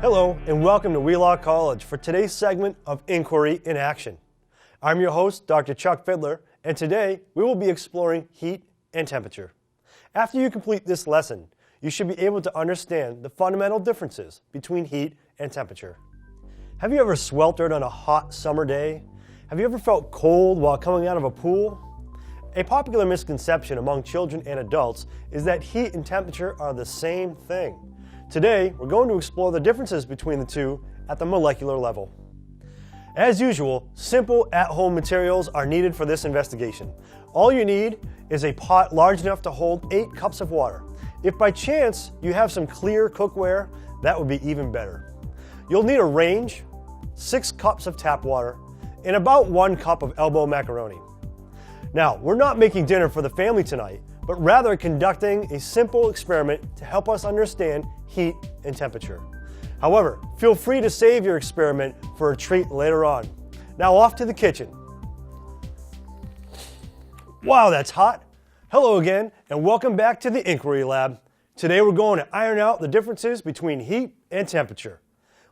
Hello and welcome to Wheelock College for today's segment of Inquiry in Action. I'm your host, Dr. Chuck Fidler, and today we will be exploring heat and temperature. After you complete this lesson, you should be able to understand the fundamental differences between heat and temperature. Have you ever sweltered on a hot summer day? Have you ever felt cold while coming out of a pool? A popular misconception among children and adults is that heat and temperature are the same thing. Today, we're going to explore the differences between the two at the molecular level. As usual, simple at-home materials are needed for this investigation. All you need is a pot large enough to hold 8 cups of water. If by chance you have some clear cookware, that would be even better. You'll need a range, 6 cups of tap water, and about 1 cup of elbow macaroni. Now, we're not making dinner for the family tonight, but rather conducting a simple experiment to help us understand heat and temperature. However, feel free to save your experiment for a treat later on. Now off to the kitchen. Wow, that's hot. Hello again, and welcome back to the Inquiry Lab. Today we're going to iron out the differences between heat and temperature.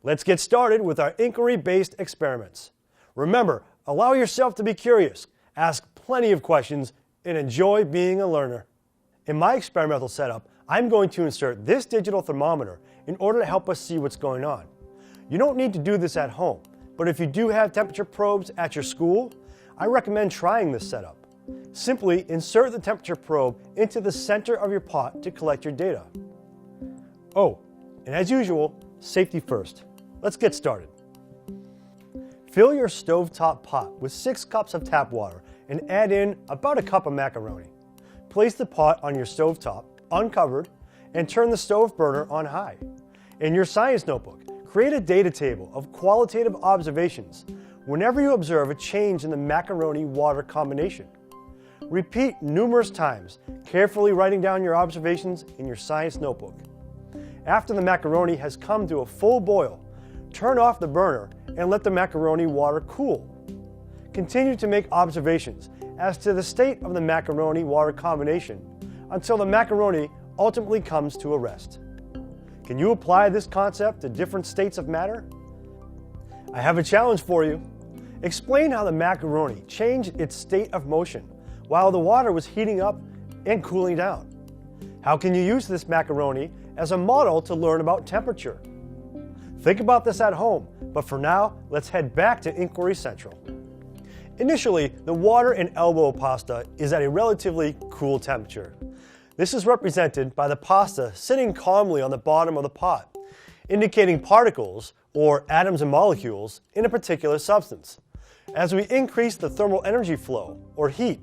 Let's get started with our inquiry-based experiments. Remember, allow yourself to be curious, ask plenty of questions, and enjoy being a learner. In my experimental setup, I'm going to insert this digital thermometer in order to help us see what's going on. You don't need to do this at home, but if you do have temperature probes at your school, I recommend trying this setup. Simply insert the temperature probe into the center of your pot to collect your data. Oh, and as usual, safety first. Let's get started. Fill your stovetop pot with 6 cups of tap water and add in about a cup of macaroni. Place the pot on your stovetop, uncovered, and turn the stove burner on high. In your science notebook, create a data table of qualitative observations whenever you observe a change in the macaroni-water combination. Repeat numerous times, carefully writing down your observations in your science notebook. After the macaroni has come to a full boil, turn off the burner and let the macaroni water cool. Continue to make observations as to the state of the macaroni-water combination until the macaroni ultimately comes to a rest. Can you apply this concept to different states of matter? I have a challenge for you. Explain how the macaroni changed its state of motion while the water was heating up and cooling down. How can you use this macaroni as a model to learn about temperature? Think about this at home, but for now, let's head back to Inquiry Central. Initially, the water in elbow pasta is at a relatively cool temperature. This is represented by the pasta sitting calmly on the bottom of the pot, indicating particles, or atoms and molecules, in a particular substance. As we increase the thermal energy flow, or heat,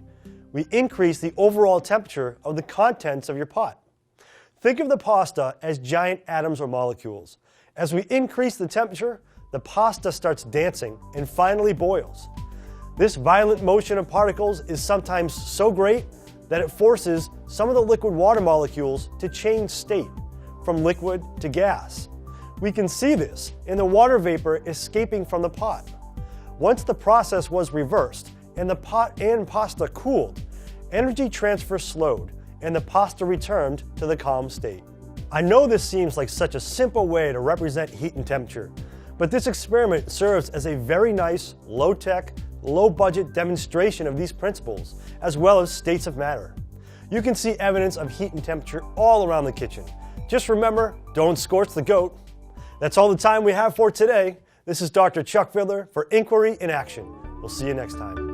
we increase the overall temperature of the contents of your pot. Think of the pasta as giant atoms or molecules. As we increase the temperature, the pasta starts dancing and finally boils. This violent motion of particles is sometimes so great that it forces some of the liquid water molecules to change state from liquid to gas. We can see this in the water vapor escaping from the pot. Once the process was reversed and the pot and pasta cooled, energy transfer slowed and the pasta returned to the calm state. I know this seems like such a simple way to represent heat and temperature, but this experiment serves as a very nice, low-tech, low-budget demonstration of these principles, as well as states of matter. You can see evidence of heat and temperature all around the kitchen. Just remember, don't scorch the goat. That's all the time we have for today. This is Dr. Chuck Fidler for Inquiry in Action. We'll see you next time.